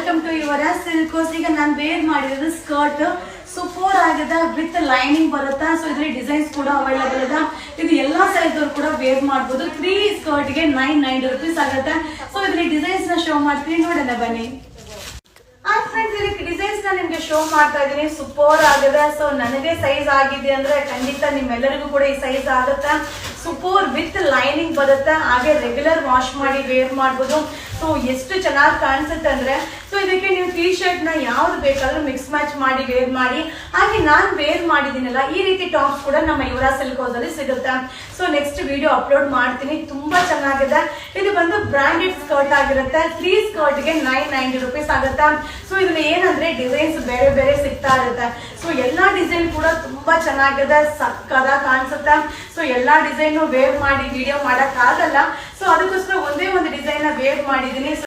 Welcome to your ಸಿಲ್ಕೋಸ್. ಈಗ ನಾನು wear ಮಾಡಿರೋದು ಸ್ಕರ್ಟ್ ಸೂಪರ್ ಆಗಿದೆ ವಿತ್ ಲೈನಿಂಗ್ ಬರುತ್ತಾ. ಸೊ ಇದ್ರಲ್ಲಿ ಡಿಸೈನ್ಸ್ ಕೂಡ ಅವೈಲೇಬಲ್ ಇದೆ. ಇದು ಎಲ್ಲಾ ಸೈಜ್ ಅವ್ರು ಕೂಡ ವೇರ್ ಮಾಡಬಹುದು. 3 ಸ್ಕರ್ಟ್ ಗೆ 990 rupees ಆಗುತ್ತೆ. ಸೊ ಇದ್ರಲ್ಲಿ ಡಿಸೈನ್ಸ್ ನ ಶೋ ಮಾಡ್ತೀನಿ, ನೋಡೋಣ ಬನ್ನಿ. ಫ್ರೆಂಡ್ಸ್, ಇದಕ್ಕೆ ಡಿಸೈನ್ಸ್ ನ ನಿಮ್ಗೆ ಶೋ ಮಾಡ್ತಾ ಇದೀನಿ. ಸೂಪರ್ ಆಗಿದೆ. ಸೊ ನನಗೆ ಸೈಜ್ ಆಗಿದೆ ಅಂದ್ರೆ ಖಂಡಿತ ನಿಮ್ಮೆಲ್ಲರಿಗೂ ಕೂಡ ಈ ಸೈಜ್ ಆಗುತ್ತೆ. ಸೂಪರ್ ವಿತ್ ಲೈನಿಂಗ್ ಬರುತ್ತೆ. ಹಾಗೆ ರೆಗ್ಯುಲರ್ ವಾಶ್ ಮಾಡಿ ವೇರ್ ಮಾಡಬಹುದು. ಸೊ ಎಷ್ಟು ಚೆನ್ನಾಗಿ ಕಾಣಿಸುತ್ತೆ ಅಂದ್ರೆ, ಸೊ ಇದಕ್ಕೆ ನೀವು ಟೀ ಶರ್ಟ್ ನ ಯಾವ್ದು ಬೇಕಾದ್ರೂ ಮಿಕ್ಸ್ ಮ್ಯಾಚ್ ಮಾಡಿ ವೇರ್ ಮಾಡಿ. ಹಾಗೆ ನಾನ್ ವೇರ್ ಮಾಡಿದೀನಲ್ಲ, ಈ ರೀತಿ ಟಾಪ್ಸ್ ಕೂಡ ನಮ್ಮ ಯುವರಾಜ್ ಸಿಲ್ಕೋಸ್ ಅಲ್ಲಿ ಸಿಗುತ್ತೆ. ಸೊ ನೆಕ್ಸ್ಟ್ ವಿಡಿಯೋ ಅಪ್ಲೋಡ್ ಮಾಡ್ತೀನಿ. ತುಂಬಾ ಚೆನ್ನಾಗಿದೆ. ಇದು ಬಂದು ಬ್ರಾಂಡೆಡ್ ಸ್ಕರ್ಟ್ ಆಗಿರುತ್ತೆ. 3 ಸ್ಕರ್ಟ್ ಗೆ 990 rupees ಆಗುತ್ತೆ. ಸೊ ಇದ್ರಲ್ಲಿ ಏನಂದ್ರೆ ಡಿಸೈನ್ಸ್ ಬೇರೆ ಬೇರೆ ಸಿಗ್ತಾ ಇರುತ್ತೆ. ಸೊ ಎಲ್ಲಾ ಡಿಸೈನ್ ಕೂಡ ತುಂಬಾ ಚೆನ್ನಾಗಿದೆ, ಸಕ್ಕದ ಕಾಣಿಸುತ್ತೆ. ಸೊ ಎಲ್ಲಾ ಡಿಸೈನ್ ವೇರ್ ಮಾಡಿ ವಿಡಿಯೋ ಮಾಡಕ್ ಆಗಲ್ಲ. ಸೊ ಅದಕ್ಕೋಸ್ಕರ ಒಂದೇ ಒಂದು ಡಿಸೈನ್ ನ ವೇರ್ ಮಾಡಿದೀನಿ.